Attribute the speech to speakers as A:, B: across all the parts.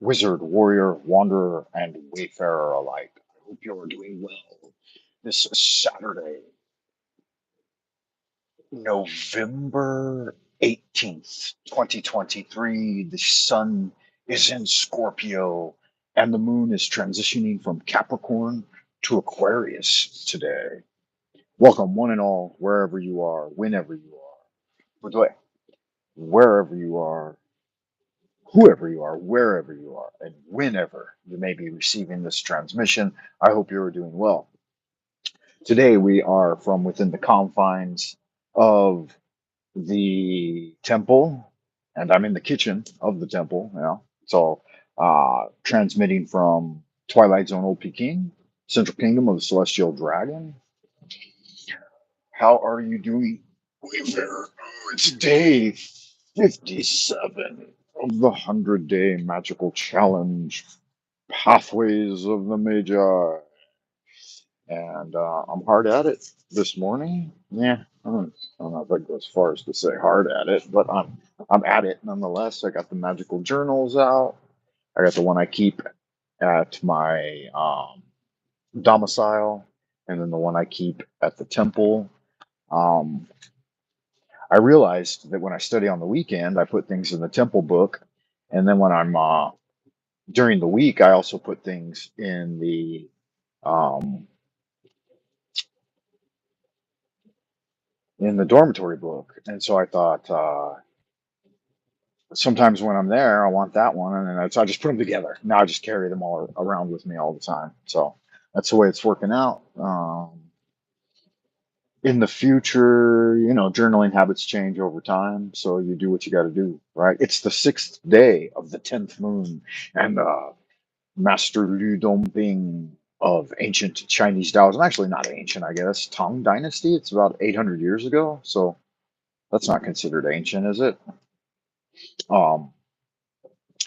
A: wizard, warrior, wanderer, and wayfarer alike. I hope you are doing well. This Saturday, November 18th, 2023, the sun is in Scorpio and the moon is transitioning from Capricorn to Aquarius today. Welcome, one and all, wherever you are, whenever you are. By the way, wherever you are, whoever you are, wherever you are, and whenever you may be receiving this transmission, I hope you are doing well. Today we are from within the confines of the temple, and I'm in the kitchen of the temple. So transmitting from Twilight Zone Old Peking, Central Kingdom of the Celestial Dragon. How are you doing, Wayfarer? It's day 57 of the 100-day magical challenge, Pathways of the Magi. And I'm hard at it this morning. Yeah, I don't know if I go as far as to say hard at it, but I'm at it nonetheless. I got the magical journals out. I got the one I keep at my domicile, and then the one I keep at the temple. Um, I realized that when I study on the weekend, I put things in the temple book, and then when I'm during the week, I also put things um, in the dormitory book. And so I thought sometimes when I'm there, I want that one, and then so I just put them together. Now I just carry them all around with me all the time. So that's the way it's working out. In the future, journaling habits change over time, so you do what you got to do, right? It's the 6th day of the 10th moon, and Master Liu Dongbing of ancient Chinese Taoism, actually not ancient, I guess, Tang Dynasty. It's about 800 years ago, so that's not considered ancient, is it? Um,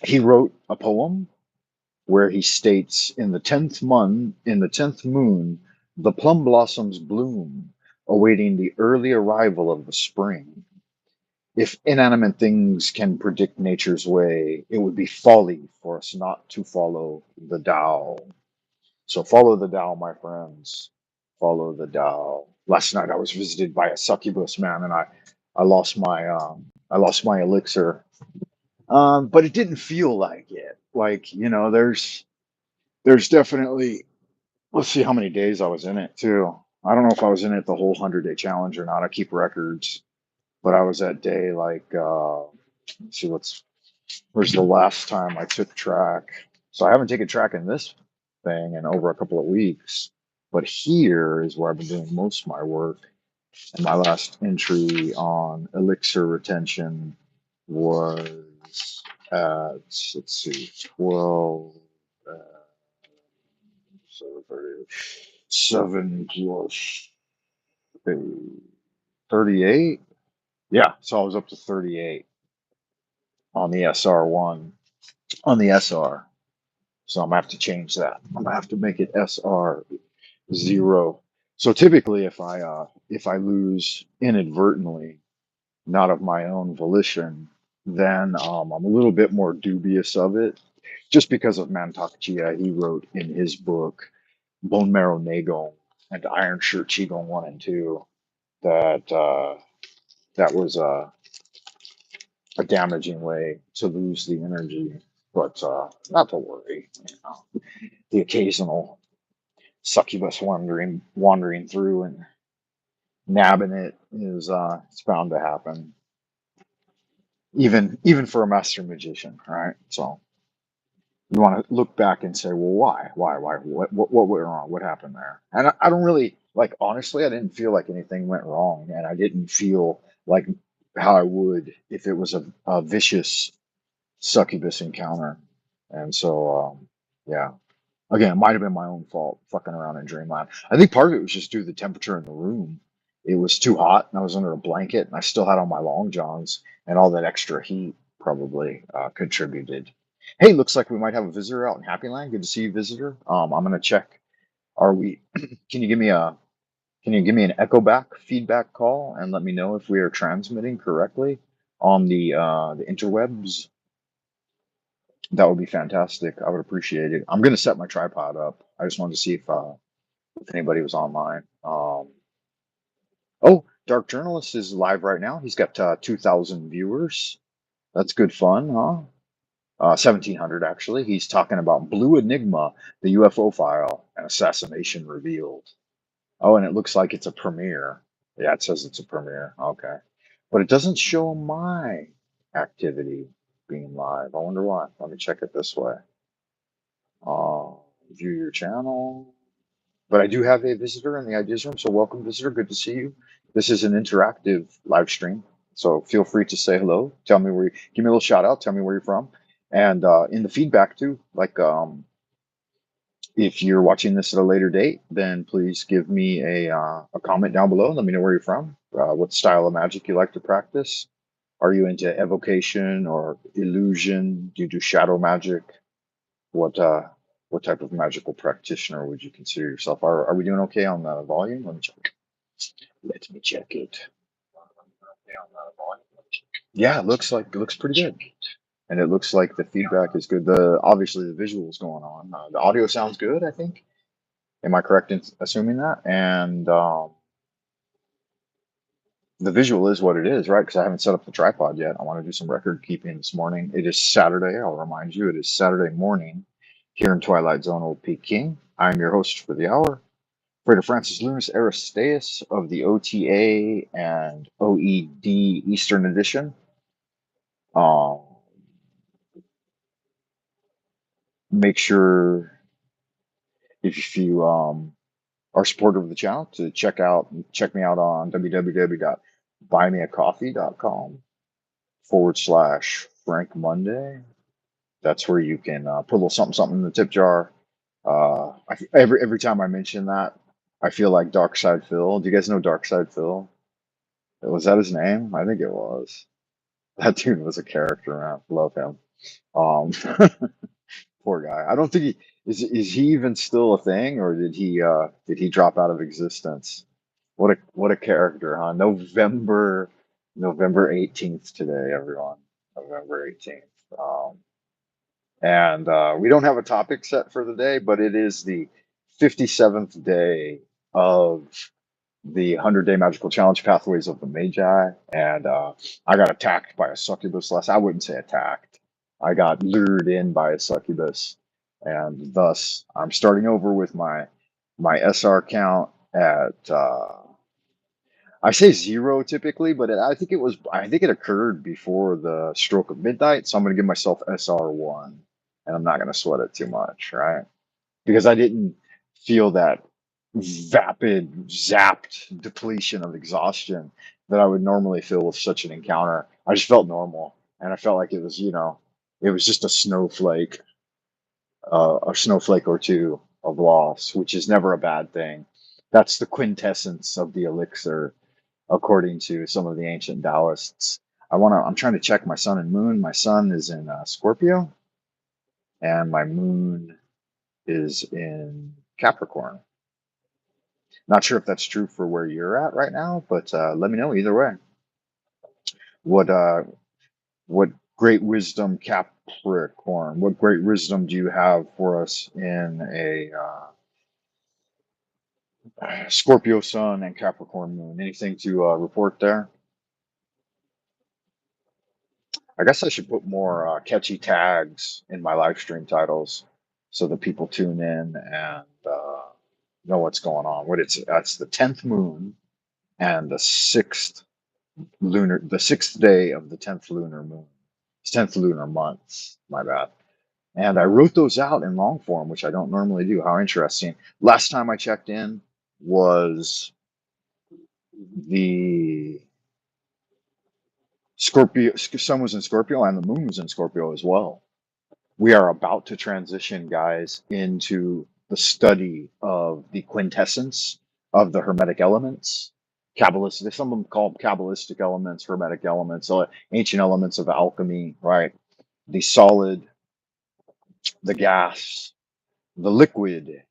A: he wrote a poem where he states, in the 10th moon, the plum blossoms bloom, awaiting the early arrival of the spring. If inanimate things can predict nature's way, it would be folly for us not to follow the Tao. So follow the Tao, my friends. Follow the Tao. Last night I was visited by a succubus man, and I lost my elixir. But it didn't feel like it. Like, there's definitely, let's see how many days I was in it too. I don't know if I was in it the whole 100-day challenge or not. I keep records, but I was at day like, let's see, where's the last time I took track? So I haven't taken track in this thing in over a couple of weeks, but here is where I've been doing most of my work. And my last entry on elixir retention was at, let's see, 12, uh, 7 plus 38. Yeah, so I was up to 38 on the SR1, on the SR. So I'm gonna have to change that. I'm gonna have to make it SR0. So typically, if I lose inadvertently, not of my own volition, then I'm a little bit more dubious of it, just because of Mantak Chia. He wrote in his book Bone Marrow Nagong and Iron Shirt Qigong 1 and 2 that that was a damaging way to lose the energy. But not to worry, the occasional succubus wandering through and nabbing it is it's bound to happen, even for a master magician, right? So you want to look back and say, well, why, what went wrong, what happened there? And I don't really, like, honestly, I didn't feel like anything went wrong, and I didn't feel like how I would if it was a vicious succubus encounter. And so yeah, again, it might have been my own fault fucking around in dreamland. I think part of it was just due to the temperature in the room. It was too hot, and I was under a blanket, and I still had on my long johns, and all that extra heat probably contributed. Hey, looks like we might have a visitor out in Happy Land. Good to see you, visitor. I'm gonna check. Are we? Can you give me a? Can you give me an echo back feedback call and let me know if we are transmitting correctly on the interwebs? That would be fantastic. I would appreciate it. I'm gonna set my tripod up. I just wanted to see if anybody was online. Oh, Dark Journalist is live right now. He's got 2,000 viewers. That's good fun, huh? 1,700 actually. He's talking about Blue Enigma, the UFO file, and assassination revealed. Oh, and it looks like it's a premiere. Yeah, it says it's a premiere. Okay. But it doesn't show my activity being live. I wonder why. Let me check it this way. Uh, View your channel. But I do have a visitor in the ideas room, so welcome, visitor. Good to see you. This is an interactive live stream, so feel free to say hello. Tell me where you, give me a little shout out. Tell me where you're from, and in the feedback too. Like if you're watching this at a later date, then please give me a comment down below. Let me know where you're from, what style of magic you like to practice. Are you into evocation or illusion? Do you do shadow magic? What what type of magical practitioner would you consider yourself? Are we doing okay on the volume? Let me check. Let me check it. Yeah, it looks pretty good, and it looks like the feedback is good. The obviously the visuals going on. The audio sounds good. I think. Am I correct in assuming that? And the visual is what it is, right? Because I haven't set up the tripod yet. I want to do some record keeping this morning. It is Saturday. I'll remind you, it is Saturday morning here in Twilight Zone, Old Peking. I'm your host for the hour, Frater Francis Lunas Aristeas of the OTA and OED Eastern Edition. Um, Make sure if you are supportive of the channel to check me out on www.buymeacoffee.com/Frank Monday. That's where you can put a little something something in the tip jar. Every time I mention that, I feel like Dark Side Phil. Do you guys know Dark Side Phil? Was that his name? I think it was. That dude was a character, man. Love him. Um, poor guy. I don't think he is he even still a thing, or did he drop out of existence? What a character, huh? November 18th today, everyone. November 18th. And we don't have a topic set for the day, but it is the 57th day of the 100-day magical challenge pathways of the Magi, and I got attacked by a succubus last. I wouldn't say attacked. I got lured in by a succubus, and thus I'm starting over with my SR count at I say zero typically, but I think it occurred before the stroke of midnight, so I'm going to give myself SR1, and I'm not going to sweat it too much, right? Because I didn't feel that vapid, zapped depletion of exhaustion that I would normally feel with such an encounter. I just felt normal, and I felt like it was, it was just a snowflake or two of loss, which is never a bad thing. That's the quintessence of the elixir, according to some of the ancient Taoists. I'm trying to check my sun and moon. My sun is in Scorpio, and my moon is in Capricorn. Not sure if that's true for where you're at right now, but let me know either way. What uh, what great wisdom, Capricorn? What great wisdom do you have for us in a Scorpio sun and Capricorn moon? Anything to report there? I guess I should put more catchy tags in my live stream titles so that people tune in and know what's going on. That's the 10th moon and the sixth day of the 10th lunar moon. 10th lunar month, my bad. And I wrote those out in long form, which I don't normally do. How interesting. Last time I checked in was the sun was in Scorpio and the moon was in Scorpio as well. We are about to transition, guys, into the study of the quintessence of the Hermetic elements. Kabbalistic, some of them call them Kabbalistic elements, Hermetic elements, ancient elements of alchemy, right? The solid, the gas, the liquid,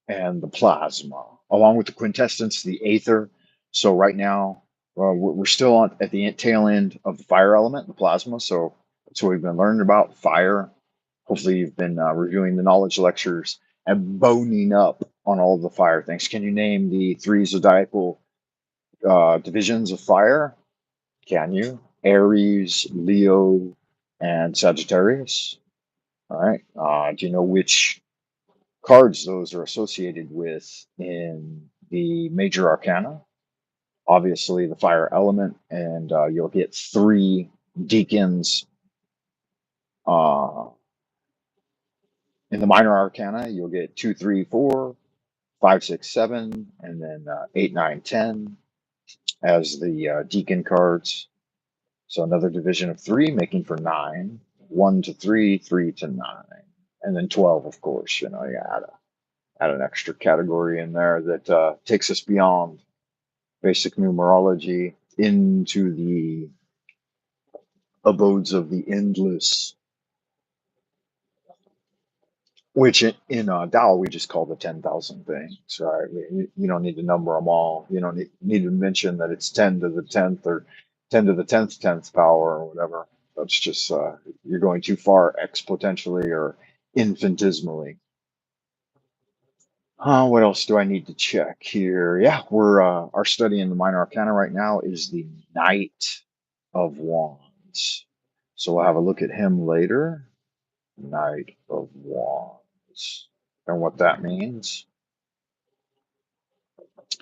A: and the plasma, along with the quintessence, the aether. So right now, we're still at the tail end of the fire element, the plasma. So that's what we've been learning about fire. Hopefully you've been reviewing the knowledge lectures and boning up on all the fire things. Can you name the three zodiacal divisions of fire? Can you? Aries, Leo, and Sagittarius. All right. Do you know which cards those are associated with in the major arcana? Obviously, the fire element, and you'll get three deacons uh, in the minor arcana. You'll get 2, 3, 4, 5, 6, 7, and then 8, 9, 10 as the deacon cards. So another division of three, making for 9. 1 to 3, 3 to 9, and then 12, of course. You add an extra category in there that takes us beyond basic numerology into the abodes of the endless, which in Tao we just call the 10,000 things, right? You don't need to number them all. You don't need to mention that it's 10 to the 10th or 10 to the 10th power or whatever. That's just you're going too far exponentially or infinitesimally. What else do I need to check here? Yeah, we're our study in the minor arcana right now is the Knight of Wands. So we'll have a look at him later. Knight of Wands and what that means.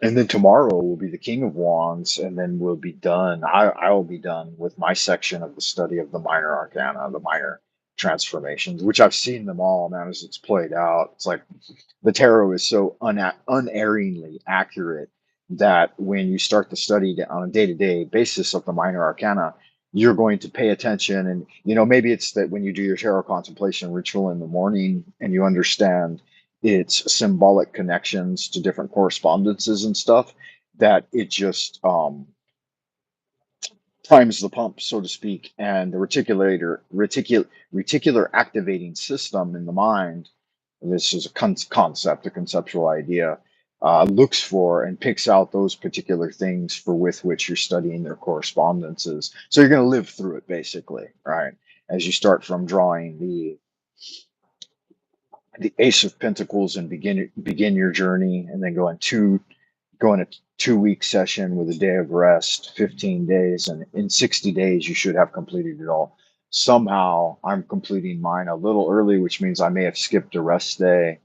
A: And then tomorrow will be the King of Wands, and then we'll be done. I will be done with my section of the study of the minor arcana, the minor transformations, which I've seen them all, man, as it's played out. It's like the tarot is so unerringly accurate that when you start to study on a day-to-day basis of the minor arcana, you're going to pay attention. And maybe it's that when you do your tarot contemplation ritual in the morning and you understand its symbolic connections to different correspondences and stuff, that it just primes the pump, so to speak, and the reticular activating system in the mind. This is a concept, a conceptual idea. Looks for and picks out those particular things for with which you're studying their correspondences. So you're going to live through it, basically, right? As you start from drawing the Ace of Pentacles and begin your journey, and then go in a 2-week session with a day of rest, 15 days, and in 60 days you should have completed it all. Somehow I'm completing mine a little early, which means I may have skipped a rest day.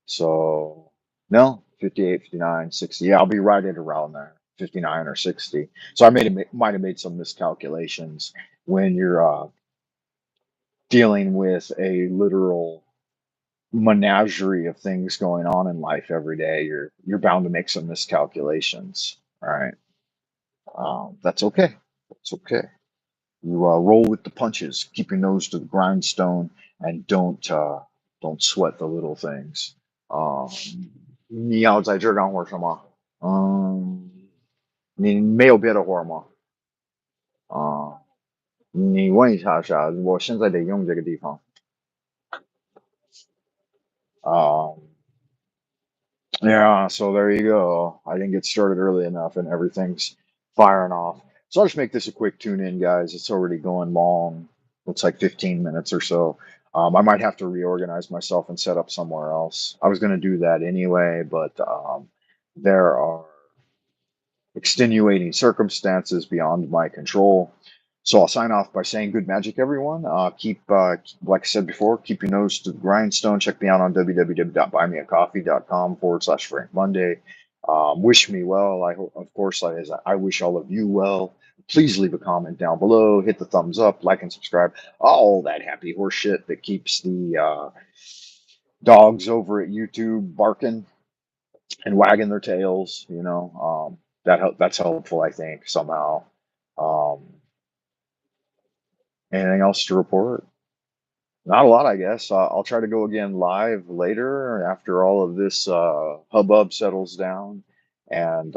A: So no, 58, 59, 60. Yeah, I'll be right at around there, 59 or 60. So I might have made some miscalculations when you're dealing with a literal menagerie of things going on in life every day. You're bound to make some miscalculations. All right. That's okay. That's okay. You roll with the punches. Keep your nose to the grindstone, and don't sweat the little things. 你要在这干活什么？你没有别的活吗？你问一下啥？我现在得用这个地方。Yeah, so there you go. I didn't get started early enough and everything's firing off. So I'll just make this a quick tune in, guys. It's already going long. Looks like 15 minutes or so. I might have to reorganize myself and set up somewhere else. I was going to do that anyway, but there are extenuating circumstances beyond my control. So I'll sign off by saying good magic, everyone. Like I said before, keep your nose to the grindstone. Check me out on www.buymeacoffee.com/Frank Monday. Wish me well. Of course, I wish all of you well. Please leave a comment down below. Hit the thumbs up, like, and subscribe. All that happy horse shit that keeps the dogs over at YouTube barking and wagging their tails. That's helpful, I think, somehow. Um, Anything else to report? Not a lot, I guess. I'll try to go again live later after all of this hubbub settles down. And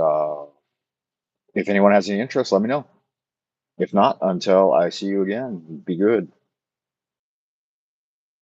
A: if anyone has any interest, let me know. If not, until I see you again, be good.